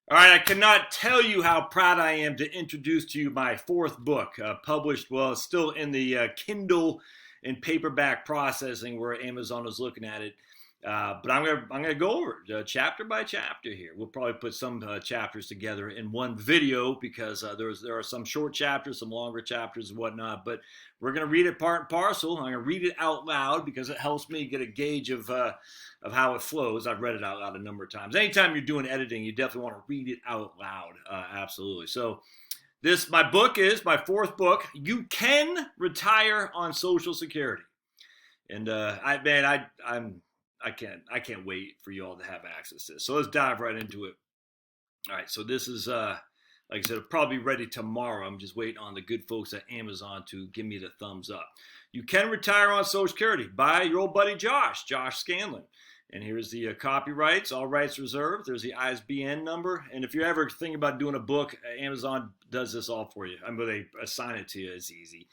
All right, I cannot tell you how proud I am to introduce to you my fourth book, published, well, it's still in the Kindle and paperback processing where Amazon is looking at it. But I'm gonna go over it chapter by chapter here. We'll probably put some chapters together in one video because there are some short chapters, some longer chapters, and whatnot. But we're gonna read it part and parcel. I'm gonna read it out loud because it helps me get a gauge of how it flows. I've read it out loud a number of times. Anytime you're doing editing, you definitely want to read it out loud. Absolutely. So my book is my fourth book. You Can Retire on Social Security, and I can't wait for you all to have access to this. So let's dive right into it. All right, so this is like I said, it'll probably be ready tomorrow. I'm just waiting on the good folks at Amazon to give me the thumbs up. You Can Retire on Social Security by your old buddy Josh Scanlon. And here's the copyrights, all rights reserved. There's the ISBN number. And if you're ever thinking about doing a book, Amazon does this all for you. I mean, they assign it to you. It's easy.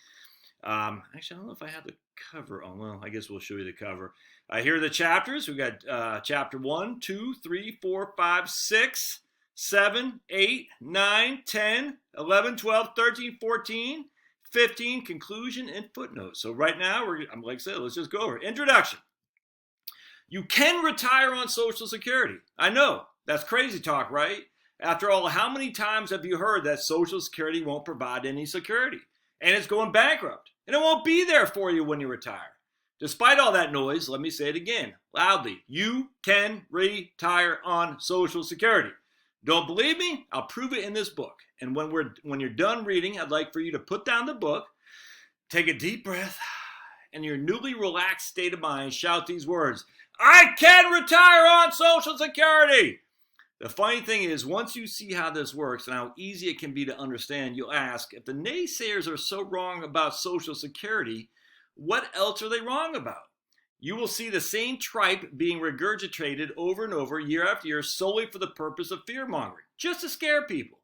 Actually, I don't know if I have the cover on. Well, I guess we'll show you the cover. Here are the chapters. We got chapter 1, 2, 3, 4, 5, 6, 7, 8, 9, 10, 11, 12, 13, 14, 15, conclusion, and footnotes. So right now, like I said, let's just go over it. Introduction. You can retire on Social Security. I know, that's crazy talk, right? After all, how many times have you heard that Social Security won't provide any security? And it's going bankrupt. And it won't be there for you when you retire. Despite all that noise, let me say it again, loudly. You can retire on Social Security. Don't believe me? I'll prove it in this book. And when you're done reading, I'd like for you to put down the book, take a deep breath, and your newly relaxed state of mind shout these words: I can retire on Social Security. The funny thing is, once you see how this works and how easy it can be to understand, you'll ask, if the naysayers are so wrong about Social Security, what else are they wrong about? You will see the same tripe being regurgitated over and over year after year solely for the purpose of fear-mongering, just to scare people.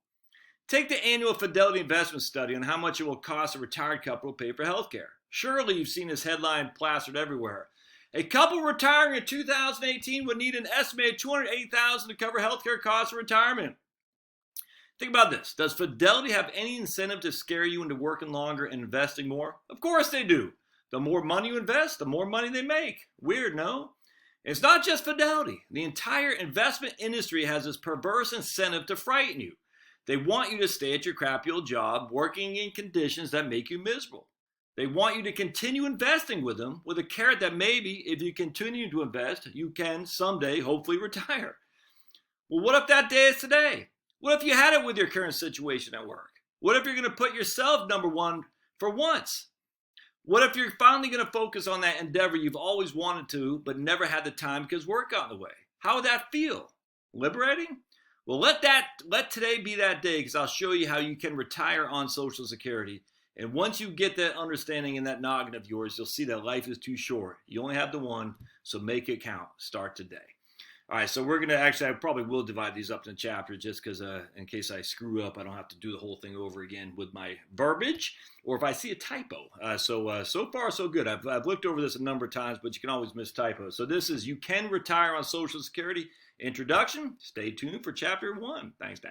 Take the annual Fidelity investment study on how much it will cost a retired couple to pay for health care. Surely you've seen this headline plastered everywhere. A couple retiring in 2018 would need an estimated $280,000 to cover healthcare costs of retirement. Think about this. Does Fidelity have any incentive to scare you into working longer and investing more? Of course they do. The more money you invest, the more money they make. Weird, no? It's not just Fidelity. The entire investment industry has this perverse incentive to frighten you. They want you to stay at your crappy old job, working in conditions that make you miserable. They want you to continue investing with them with a carrot that maybe if you continue to invest, you can someday hopefully retire. Well, what if that day is today? What if you had it with your current situation at work? What if you're going to put yourself number one for once? What if you're finally going to focus on that endeavor you've always wanted to but never had the time because work got in the way? How would that feel? Liberating? Well, let today be that day, because I'll show you how you can retire on Social Security. And once you get that understanding in that noggin of yours, you'll see that life is too short. You only have the one, so make it count. Start today. All right, so we're going to I probably will divide these up in chapters just because in case I screw up, I don't have to do the whole thing over again with my verbiage or if I see a typo. So far, so good. I've looked over this a number of times, but you can always miss typos. So this is You Can Retire on Social Security. Introduction. Stay tuned for chapter 1. Thanks, now.